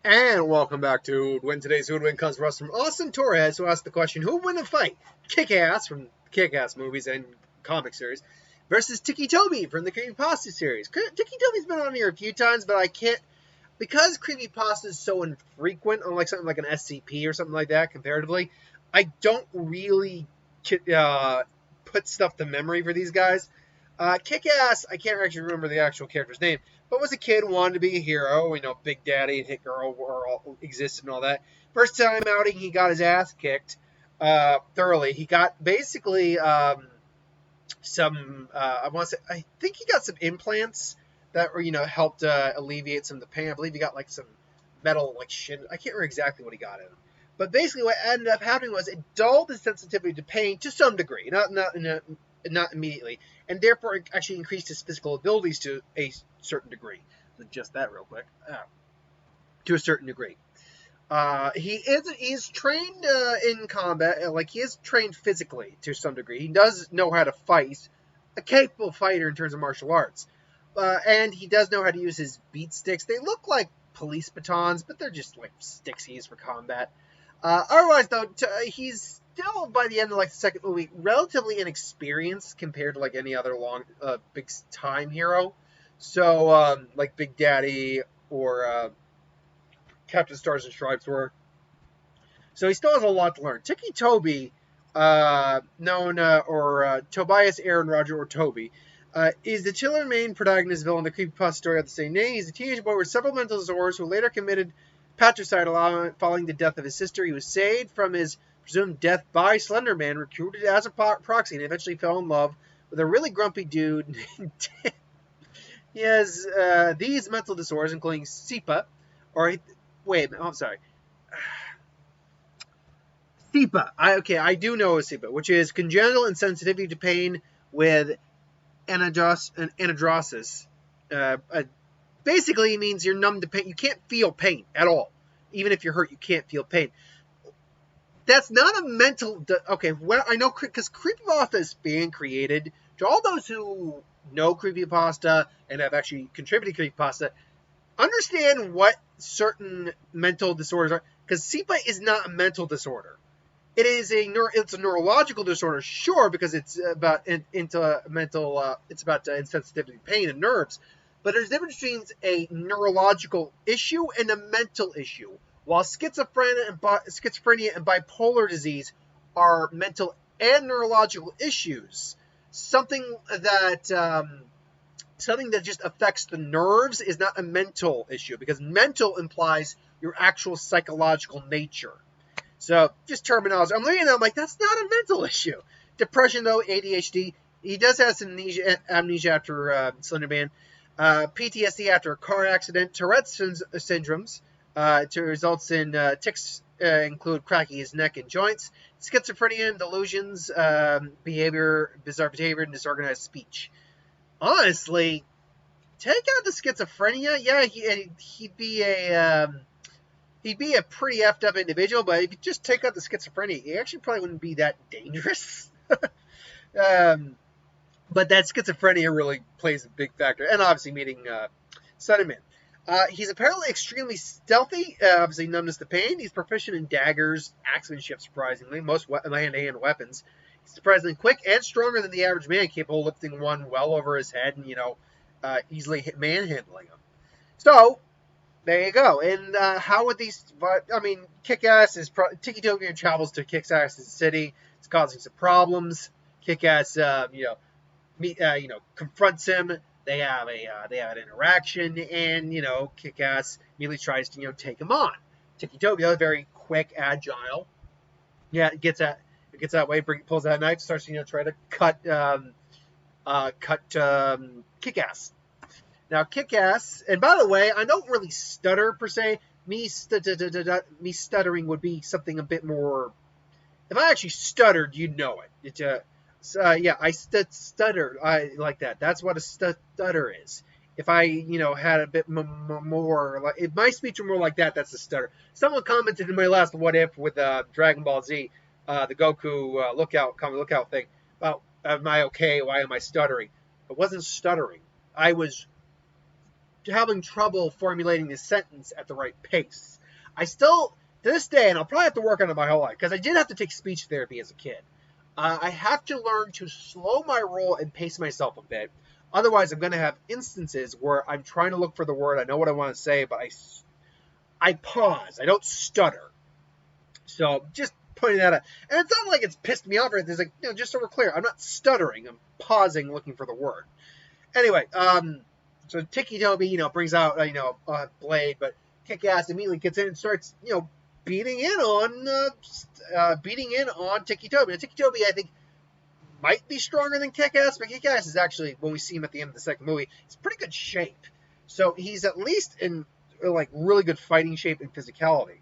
And welcome back to Who Would Win. Today's Who Would Win comes from us from Austin Torres, who asked the question, who would win the fight? Kickass from Kickass movies and comic series versus Ticci Toby from the Creepypasta series. Ticci Toby's been on here a few times, but I can't, because Creepypasta is so infrequent, unlike something like an SCP or something like that, comparatively, I don't really put stuff to memory for these guys. Kickass, I can't actually remember the actual character's name, but was a kid, wanted to be a hero. Big Daddy and Hit Girl all existed and all that. First time outing, he got his ass kicked thoroughly. He got basically I think he got some implants that were, helped alleviate some of the pain. I believe he got like some metal shin. I can't remember exactly what he got in him. But basically, what ended up happening was it dulled his sensitivity to pain to some degree, not immediately, and therefore it actually increased his physical abilities to a certain degree. Just that real quick. To a certain degree. He's trained in combat, he is trained physically to some degree. He does know how to fight. He's a capable fighter in terms of martial arts. And he does know how to use his beat sticks. They look like police batons, but they're just like sticks he used for combat. Otherwise, though, he's still, by the end of the second movie, relatively inexperienced compared to any other big time hero. So, like Big Daddy or Captain Stars and Stripes were. So he still has a lot to learn. Ticci Toby, Tobias Aaron Roger or Toby, is the titular main protagonist villain of the creepypasta story of the same name. He's a teenage boy with several mental disorders who later committed patricide following the death of his sister. He was saved from his presumed death by Slender Man, recruited as a proxy, and eventually fell in love with a really grumpy dude named Tim. He has these mental disorders, including SIPA, I'm sorry. SIPA. I do know a SIPA, which is congenital insensitivity to pain with anadrosis. Basically, it means you're numb to pain. You can't feel pain at all. Even if you're hurt, you can't feel pain. That's not a mental... I know, because Creepypasta is being created. To all those who know Creepypasta and have actually contributed to Creepypasta, understand what certain mental disorders are. Because SIPA is not a mental disorder. It's a neurological disorder, sure, because it's about it's about insensitivity to pain and nerves. But there's a difference between a neurological issue and a mental issue. While schizophrenia and bipolar disease are mental and neurological issues, something that just affects the nerves is not a mental issue, because mental implies your actual psychological nature. So, just terminology. I'm looking at it, I'm like, that's not a mental issue. Depression, though, ADHD. He does have some amnesia after Slender Man. PTSD after a car accident. Tourette's syndromes. Results in tics include cracking his neck and joints. Schizophrenia and delusions. Bizarre behavior, and disorganized speech. Honestly, take out the schizophrenia. Yeah, he'd be a pretty effed up individual, but if you just take out the schizophrenia, he actually probably wouldn't be that dangerous. But that schizophrenia really plays a big factor, and obviously meeting Slender Man. He's apparently extremely stealthy, obviously numbness to pain. He's proficient in daggers, axemanship, surprisingly, most hand-to-hand weapons. He's surprisingly quick and stronger than the average man, capable of lifting one well over his head and, easily manhandling him. So, there you go. And how would these... Kickass is... Ticci Toby travels to Kickass's city. It's causing some problems. Kickass, confronts him. They have an interaction, and Kickass immediately tries to take him on. Ticci Toby, very quick, agile. Yeah, it gets that way, pulls out a knife, starts try to cut Kickass. Now, Kickass, and by the way, I don't really stutter per se. Me stuttering would be something a bit more. If I actually stuttered, you'd know it. I stutter. I like that. That's what a stutter is. If I, had a bit more, if my speech were more like that, that's a stutter. Someone commented in my last What If with Dragon Ball Z, the Goku lookout thing, about, am I okay? Why am I stuttering? It wasn't stuttering. I was having trouble formulating the sentence at the right pace. I still, to this day, and I'll probably have to work on it my whole life, because I did have to take speech therapy as a kid. I have to learn to slow my roll and pace myself a bit. Otherwise, I'm going to have instances where I'm trying to look for the word. I know what I want to say, but I pause. I don't stutter. So just pointing that out. And it's not like it's pissed me off or anything. It's like, just so we're clear, I'm not stuttering. I'm pausing, looking for the word. Anyway, so Ticci Toby, brings out, Blade, but Kickass immediately gets in and starts, beating in on Ticci Toby. Now, Ticci Toby, I think, might be stronger than Kickass, but Kickass is actually, when we see him at the end of the second movie, he's pretty good shape. So he's at least in really good fighting shape and physicality.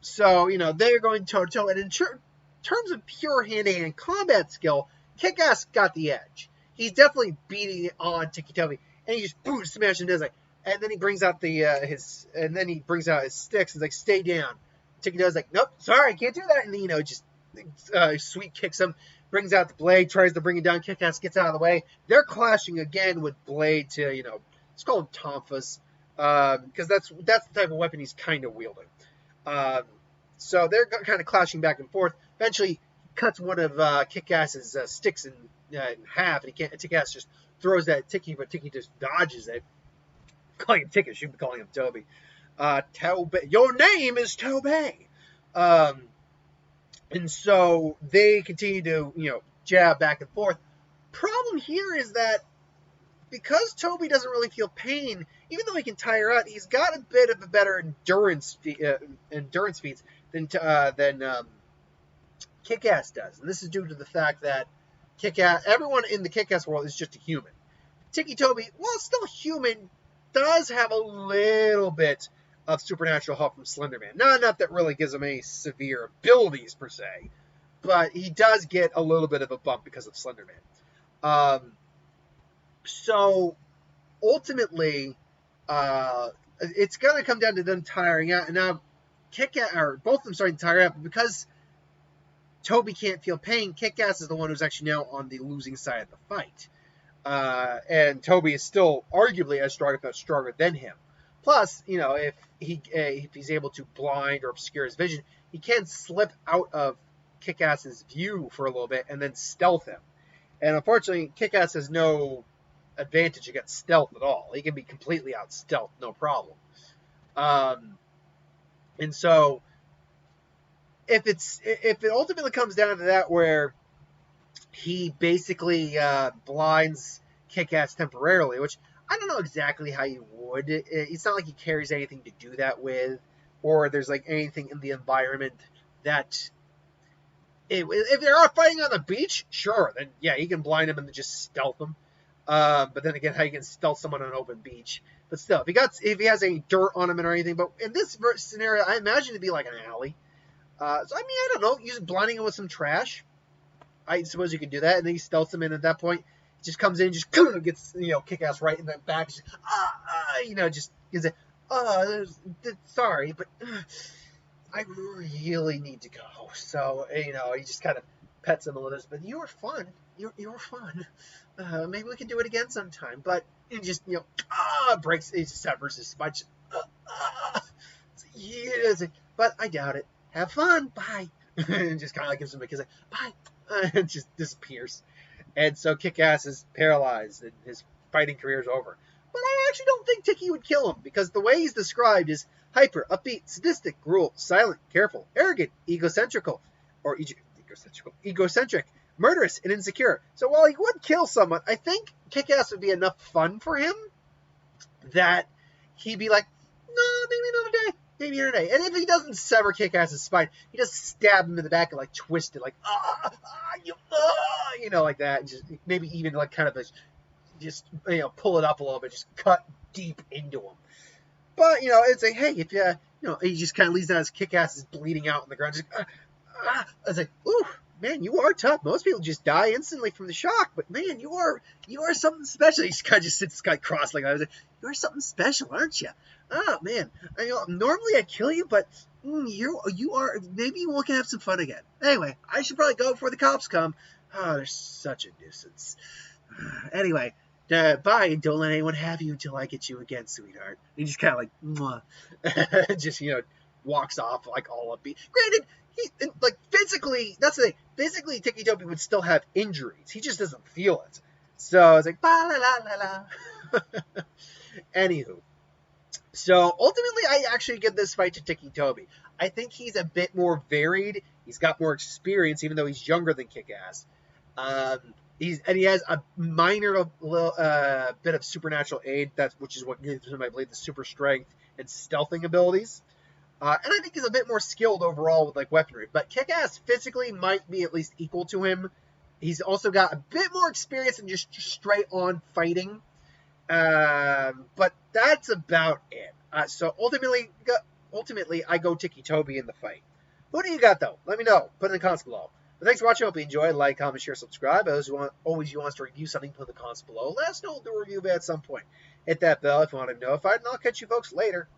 So they're going toe to toe, and in terms of pure hand-to-hand combat skill, Kickass got the edge. He's definitely beating on Ticci Toby, and he just boom, smashes him down. And then he brings out his sticks and stay down. Ticci Toby's like, nope, sorry, can't do that. And just sweet kicks him, brings out the blade, tries to bring it down. Kickass gets out of the way. They're clashing again with Blade to let's call him Tonfas, because that's the type of weapon he's kind of wielding. So they're kind of clashing back and forth. Eventually, he cuts one of Kickass's sticks in half, and Kickass just throws that at Ticci, but Ticci just dodges it. Calling him Ticci, should be calling him Toby. Toby, your name is Toby. And so they continue to jab back and forth. Problem here is that because Toby doesn't really feel pain, even though he can tire out, he's got a bit of a better endurance feats than Kickass does. And this is due to the fact that everyone in the Kickass world is just a human. Ticci Toby, while still human, does have a little bit of supernatural help from Slender Man. Not enough that really gives him any severe abilities, per se, but he does get a little bit of a bump because of Slender Man. So, ultimately, it's going to come down to them tiring out. And now, both of them starting to tire out, but because Toby can't feel pain, Kickass is the one who's actually now on the losing side of the fight. And Toby is still arguably as strong, if not stronger, than him. Plus, if he's able to blind or obscure his vision, he can slip out of Kickass's view for a little bit and then stealth him. And unfortunately, Kickass has no advantage against stealth at all. He can be completely out stealth, no problem. And so, if it ultimately comes down to that, where he basically blinds Kickass temporarily, which I don't know exactly how you would. It's not like he carries anything to do that with, or there's anything in the environment that. If they're out fighting on the beach, sure, then yeah, he can blind him and then just stealth him. But then again, how you can stealth someone on an open beach? But still, if he has any dirt on him or anything, but in this scenario, I imagine it'd be like an alley. So I don't know, use blinding him with some trash. I suppose you could do that, and then he stealths him in. At that point, he just comes in, just gets Kickass right in the back, just just gives it. Sorry, but I really need to go. So he just kind of pets him a little bit. But you were fun. You were fun. Maybe we can do it again sometime. But it just breaks. It severs his spine. Yes, but I doubt it. Have fun. Bye. And just kind of gives him a kiss. Bye. And just disappears. And so Kickass is paralyzed and his fighting career is over. But I actually don't think Ticci would kill him, because the way he's described is hyper, upbeat, sadistic, cruel, silent, careful, arrogant, egocentric, murderous, and insecure. So while he would kill someone, I think Kickass would be enough fun for him that he'd be like, no, maybe another day. Maybe another day. And if he doesn't sever Kickass's spine, he just stab him in the back and twist it, like that. And just maybe even kind of just pull it up a little bit, just cut deep into him. But it's like, hey, if he just kind of leaves out his Kickass is bleeding out on the ground. Just, I was like, ooh, man, you are tough. Most people just die instantly from the shock, but man, you are something special. He just kind of just sits cross like I was like, you are something special, aren't you? Oh man, normally I'd kill you, but you are. Maybe we can have some fun again. Anyway, I should probably go before the cops come. Oh, they're such a nuisance. Anyway, Bye, and don't let anyone have you until I get you again, sweetheart. He just kind of like, mwah. Just, walks off like all upbeat. Granted, he, like, physically, that's the thing. Physically, Ticci Toby would still have injuries. He just doesn't feel it. So it's like, ba la la la la. Anywho. So ultimately, I actually give this fight to Ticci Toby. I think he's a bit more varied. He's got more experience, even though he's younger than Kickass. He has a minor bit of supernatural aid, which is what gives him, I believe, the super strength and stealthing abilities. And I think he's a bit more skilled overall with like weaponry. But Kickass physically might be at least equal to him. He's also got a bit more experience in just straight on fighting. But that's about it. So ultimately, I go Ticci Toby in the fight. Who do you got, though? Let me know. Put in the comments below. But thanks for watching. Hope you enjoyed. Like, comment, share, subscribe. As always, you want us to review something, put in the comments below. Let us know. We'll do a review of it at some point. Hit that bell if you want to be notified, and I'll catch you folks later.